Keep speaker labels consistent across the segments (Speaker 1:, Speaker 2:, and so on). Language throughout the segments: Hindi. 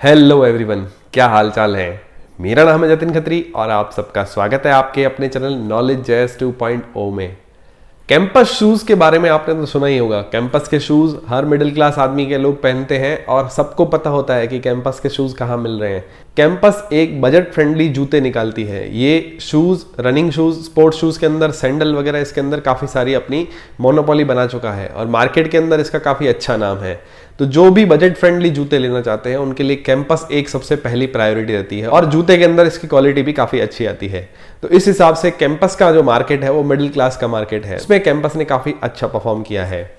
Speaker 1: हेलो एवरीवन, क्या हाल चाल है। मेरा नाम है जतिन खत्री और आप सबका स्वागत है आपके अपने चैनल नॉलेज जेएस 2.0 में। कैंपस शूज के बारे में आपने तो सुना ही होगा। कैंपस के शूज हर मिडिल क्लास आदमी के लोग पहनते हैं और सबको पता होता है कि कैंपस के शूज कहाँ मिल रहे हैं। कैंपस एक बजट फ्रेंडली जूते निकालती है। ये shoes, running shoes, sports shoes के अंदर, सैंडल वगैरह इसके अंदर काफी सारी अपनी मोनोपोली बना चुका है और मार्केट के अंदर इसका काफी अच्छा नाम है। तो जो भी बजट फ्रेंडली जूते लेना चाहते हैं उनके लिए कैंपस एक सबसे पहली प्रायोरिटी रहती है और जूते के अंदर इसकी क्वालिटी भी काफी अच्छी आती है। तो इस हिसाब से कैंपस का जो मार्केट है वो मिडिल क्लास का मार्केट है, उसमें कैंपस ने काफी अच्छा परफॉर्म किया है।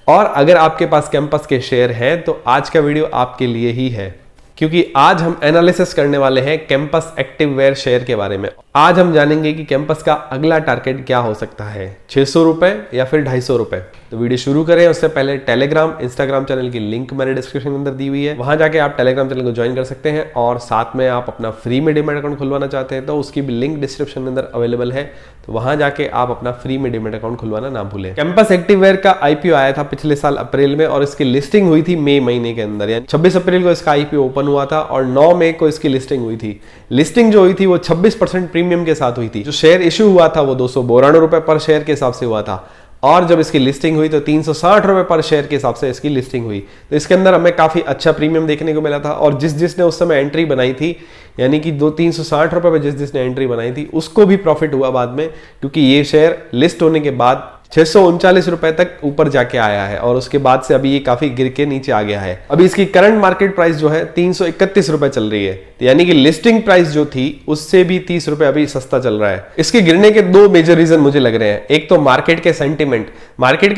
Speaker 1: और अगर आपके पास कैंपस के शेयर हैं तो आज का वीडियो आपके लिए ही है, क्योंकि आज हम एनालिसिस करने वाले हैं कैंपस एक्टिव वेयर शेयर के बारे में। आज हम जानेंगे कि कैंपस का अगला टारगेट क्या हो सकता है, 600 रुपए या फिर 250 रुपए। तो वीडियो शुरू करें उससे पहले टेलीग्राम, इंस्टाग्राम चैनल की लिंक मैंने डिस्क्रिप्शन के अंदर दी हुई है, वहां जाके आप टेलीग्राम चैनल को ज्वाइन कर सकते हैं। और साथ में आप अपना फ्री में डीमैट अकाउंट खुलवाना चाहते हैं तो उसकी भी लिंक डिस्क्रिप्शन में अंदर अवेलेबल है, तो वहां जाके आप अपना फ्री में डीमैट अकाउंट खुलवाना ना भूलें। कैंपस एक्टिव वेयर का आईपीओ आया था पिछले साल अप्रैल में और इसकी लिस्टिंग हुई थी मई महीने के अंदर, यानी 26 अप्रैल को इसका आईपीओ ओपन हुआ था और 9 मई को इसकी लिस्टिंग हुई थी। लिस्टिंग जो हुई थी वो 26% प्रीमियम के साथ हुई थी। जो शेयर इश्यू हुआ था वो 292 रुपए पर शेयर के हिसाब से हुआ था और जब इसकी लिस्टिंग हुई तो 360 रुपए पर शेयर के हिसाब से इसकी लिस्टिंग हुई। तो इसके अंदर हमें काफी अच्छा प्रीमियम देखने को मिला था और जिसने उस समय एंट्री बनाई थी, यानी कि 360 रुपए पर जिसने एंट्री बनाई थी उसको भी प्रॉफिट हुआ बाद में, क्योंकि ये शेयर लिस्ट होने के बाद 639 रुपए तक ऊपर जाके आया है और उसके बाद से अभी ये काफी गिर के नीचे आ गया है। अभी इसकी करंट मार्केट प्राइस जो है 331 रुपए चल रही है, तो यानी कि लिस्टिंग प्राइस जो थी उससे भी 30 रुपए अभी सस्ता चल रहा है। इसके गिरने के दो मेजर रीजन मुझे लग रहे हैं। एक तो मार्केट के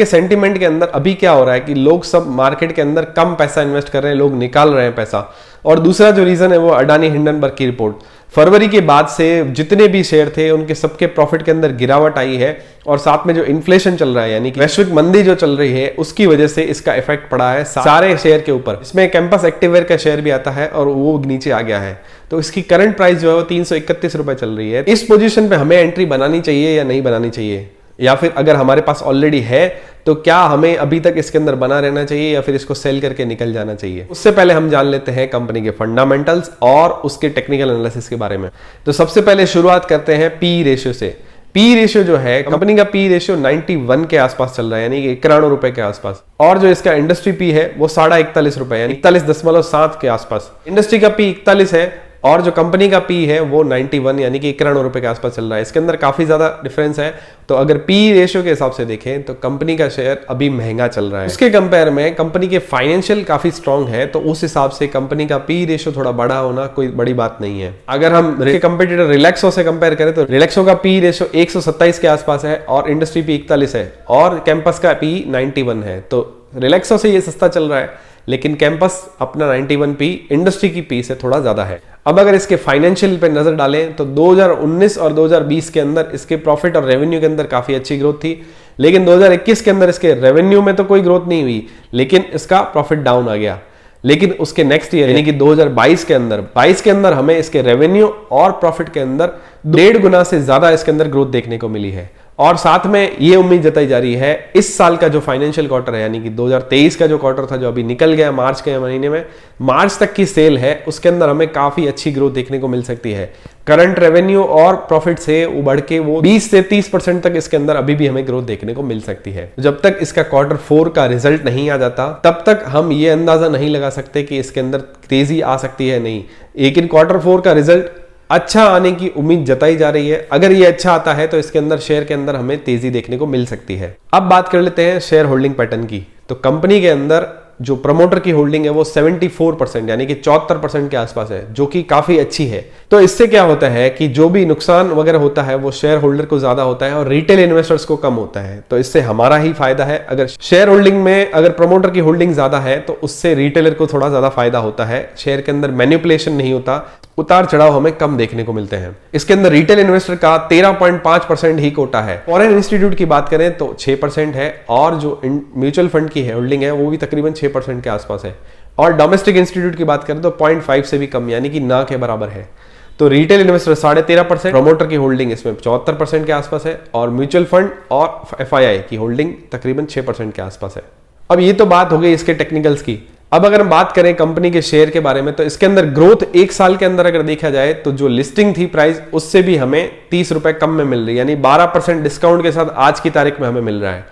Speaker 1: सेंटीमेंट के अंदर अभी क्या हो रहा है कि लोग सब मार्केट के अंदर कम पैसा इन्वेस्ट कर रहे हैं, लोग निकाल रहे हैं पैसा। और दूसरा जो रीजन है वो अडानी हिंडनबर्ग की रिपोर्ट। फरवरी के बाद से जितने भी शेयर थे उनके सबके प्रॉफिट के अंदर गिरावट आई है और साथ में जो इन्फ्लेशन चल रहा है, यानी कि वैश्विक मंदी जो चल रही है, उसकी वजह से इसका इफेक्ट पड़ा है सारे शेयर के ऊपर। इसमें कैंपस एक्टिववेयर का शेयर भी आता है और वो नीचे आ गया है। तो इसकी करंट प्राइस जो है वो 331 रुपए चल रही है। इस पोजीशन पे हमें एंट्री बनानी चाहिए या नहीं बनानी चाहिए, या फिर अगर हमारे पास ऑलरेडी है तो क्या हमें अभी तक इसके अंदर बना रहना चाहिए या फिर इसको सेल करके निकल जाना चाहिए। उससे पहले हम जान लेते हैं कंपनी के फंडामेंटल्स और उसके टेक्निकल एनालिसिस के बारे में। तो सबसे पहले शुरुआत करते हैं पी रेशियो से। पी रेशियो जो है, कंपनी का पी रेशियो 91 के आसपास चल रहा है, यानी कि 91 रुपए के आसपास। और जो इसका इंडस्ट्री पी है वो 41.5 रुपए, यानी 41.7 के आसपास। इंडस्ट्री का पी 41 है और जो कंपनी का पी है वो 91 यानी कि 91 रुपए के आसपास चल रहा है। इसके अंदर काफी ज्यादा डिफरेंस है। तो अगर पी रेशियो के हिसाब से देखें तो कंपनी का शेयर अभी महंगा चल रहा है। उसके कंपेयर में कंपनी के फाइनेंशियल काफी स्ट्रांग है, तो उस हिसाब से कंपनी का पी रेशियो थोड़ा बड़ा होना कोई बड़ी बात नहीं है। अगर हम कंपेटिटर रिलैक्सो से कंपेयर करें तो रिलैक्सो का पी रेशियो 127 के आसपास है और इंडस्ट्री पी 41 है और कैंपस का पी 91 है। तो रिलैक्सो से ये सस्ता चल रहा है, लेकिन कैंपस अपना 91 पी इंडस्ट्री की पी से थोड़ा ज्यादा है। अब अगर इसके फाइनेंशियल पे नजर डालें तो 2019 और 2020 के अंदर इसके प्रॉफिट और रेवेन्यू के अंदर काफी अच्छी ग्रोथ थी, लेकिन 2021 के अंदर इसके रेवेन्यू में तो कोई ग्रोथ नहीं हुई, लेकिन इसका प्रॉफिट डाउन आ गया। लेकिन उसके नेक्स्ट ईयर यानी कि 2022 के अंदर हमें इसके रेवेन्यू और प्रॉफिट के अंदर 1.5 गुना से ज्यादा इसके अंदर ग्रोथ देखने को मिली है। और साथ में ये उम्मीद जताई जा रही है इस साल का जो फाइनेंशियल क्वार्टर है, यानी कि 2023 का जो क्वार्टर था जो अभी निकल गया मार्च के महीने में, मार्च तक की सेल है उसके अंदर हमें काफी अच्छी ग्रोथ देखने को मिल सकती है। करंट रेवेन्यू और प्रॉफिट से उबड़ के वो 20 से 30% तक इसके अंदर अभी भी हमें ग्रोथ देखने को मिल सकती है। जब तक इसका क्वार्टर 4 का रिजल्ट नहीं आ जाता तब तक हम ये अंदाजा नहीं लगा सकते कि इसके अंदर तेजी आ सकती है नहीं। लेकिन क्वार्टर 4 का रिजल्ट अच्छा आने की उम्मीद जताई जा रही है। अगर ये अच्छा आता है तो इसके अंदर शेयर के अंदर हमें तेजी देखने को मिल सकती है। अब बात कर लेते हैं शेयर होल्डिंग पैटर्न की। तो कंपनी के अंदर जो प्रमोटर की होल्डिंग है वो 74% यानी कि 74% के आसपास है, जो कि काफी अच्छी है। तो इससे क्या होता है कि जो भी नुकसान वगैरह होता है वो शेयर होल्डर को ज्यादा होता है और रिटेल इन्वेस्टर्स को कम होता है। तो इससे हमारा ही फायदा है। अगर शेयर होल्डिंग में अगर प्रमोटर की होल्डिंग ज्यादा है तो उससे रिटेलर को थोड़ा ज्यादा फायदा होता है। शेयर के अंदर मैनिपुलेशन नहीं होता, उतार चढ़ाव हमें कम देखने को मिलते हैं। इसके अंदर रिटेल इन्वेस्टर का 13.5% ही कोटा है। फॉरेन इंस्टीट्यूट की बात करें तो 6% है और जो म्यूचुअल फंड की होल्डिंग है वो भी तकरीबन 6% के आसपास है। और डोमेस्टिक इंस्टीट्यूट की बात करें तो 0.5 से भी कम, यानी कि ना के बराबर है। तो रिटेल इन्वेस्टर 13.5%, प्रमोटर की होल्डिंग इसमें 74% के आसपास है और म्यूचुअल फंड और एफआईआई की होल्डिंग तकरीबन 6% के आसपास है। अब ये तो बात हो गई इसके टेक्निकल्स की। अब अगर हम बात करें कंपनी के शेयर के बारे में, तो इसके अंदर ग्रोथ एक साल के अंदर अगर देखा जाए तो जो लिस्टिंग थी प्राइस उससे भी हमें 30 रुपए कम में मिल रही है, यानी 12% डिस्काउंट के साथ आज की तारीख में हमें मिल रहा है।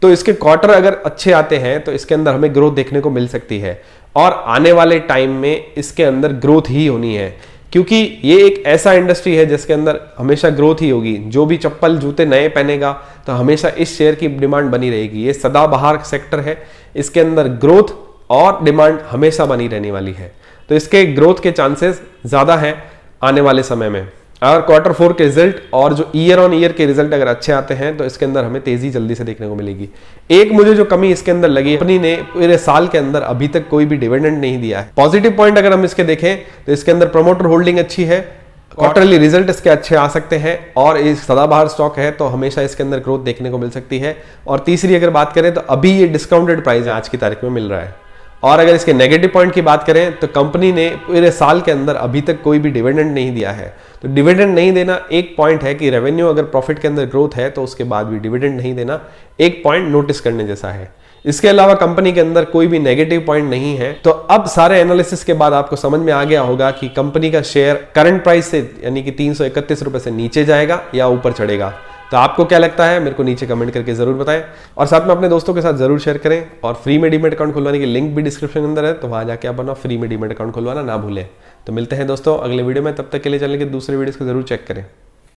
Speaker 1: तो इसके क्वार्टर अगर अच्छे आते हैं तो इसके अंदर हमें ग्रोथ देखने को मिल सकती है, और आने वाले टाइम में इसके अंदर ग्रोथ ही होनी है, क्योंकि ये एक ऐसा इंडस्ट्री है जिसके अंदर हमेशा ग्रोथ ही होगी। जो भी चप्पल जूते नए पहनेगा तो हमेशा इस शेयर की डिमांड बनी रहेगी। ये सदाबहार सेक्टर है, इसके अंदर ग्रोथ और डिमांड हमेशा बनी रहने वाली है, तो इसके ग्रोथ के चांसेस ज्यादा हैं आने वाले समय में। अगर क्वार्टर 4 के रिजल्ट और जो ईयर ऑन ईयर के रिजल्ट अगर अच्छे आते हैं तो इसके अंदर हमें तेजी जल्दी से देखने को मिलेगी। एक मुझे जो कमी इसके अंदर लगी, कंपनी ने पूरे साल के अंदर अभी तक कोई भी डिविडेंड नहीं दिया है। पॉजिटिव पॉइंट अगर हम इसके देखें तो इसके अंदर प्रमोटर होल्डिंग अच्छी है, क्वार्टरली रिजल्ट इसके अच्छे आ सकते हैं, और इस सदाबहार स्टॉक है तो हमेशा इसके अंदर ग्रोथ देखने को मिल सकती है। और तीसरी अगर बात करें तो अभी ये डिस्काउंटेड प्राइस आज की तारीख में मिल रहा है। और अगर इसके नेगेटिव पॉइंट की बात करें तो कंपनी ने पूरे साल के अंदर अभी तक कोई भी डिविडेंड नहीं दिया है। तो डिविडेंड नहीं देना एक पॉइंट है कि रेवेन्यू अगर प्रॉफिट के अंदर ग्रोथ है तो उसके बाद भी डिविडेंड नहीं देना एक पॉइंट नोटिस करने जैसा है। इसके अलावा कंपनी के अंदर कोई भी नेगेटिव पॉइंट नहीं है। तो अब सारे एनालिसिस के बाद आपको समझ में आ गया होगा कि कंपनी का शेयर करंट प्राइस से यानी कि 331 रुपए से नीचे जाएगा या ऊपर चढ़ेगा। तो आपको क्या लगता है मेरे को नीचे कमेंट करके जरूर बताएं, और साथ में अपने दोस्तों के साथ जरूर शेयर करें। और फ्री में डीमैट अकाउंट खुलवाने की लिंक भी डिस्क्रिप्शन के अंदर है, तो वहां जाके आप अपना फ्री में डीमैट अकाउंट खुलवाना ना भूलें। तो मिलते हैं दोस्तों अगले वीडियो में, तब तक के लिए चैनल के दूसरे वीडियोस को जरूर चेक करें।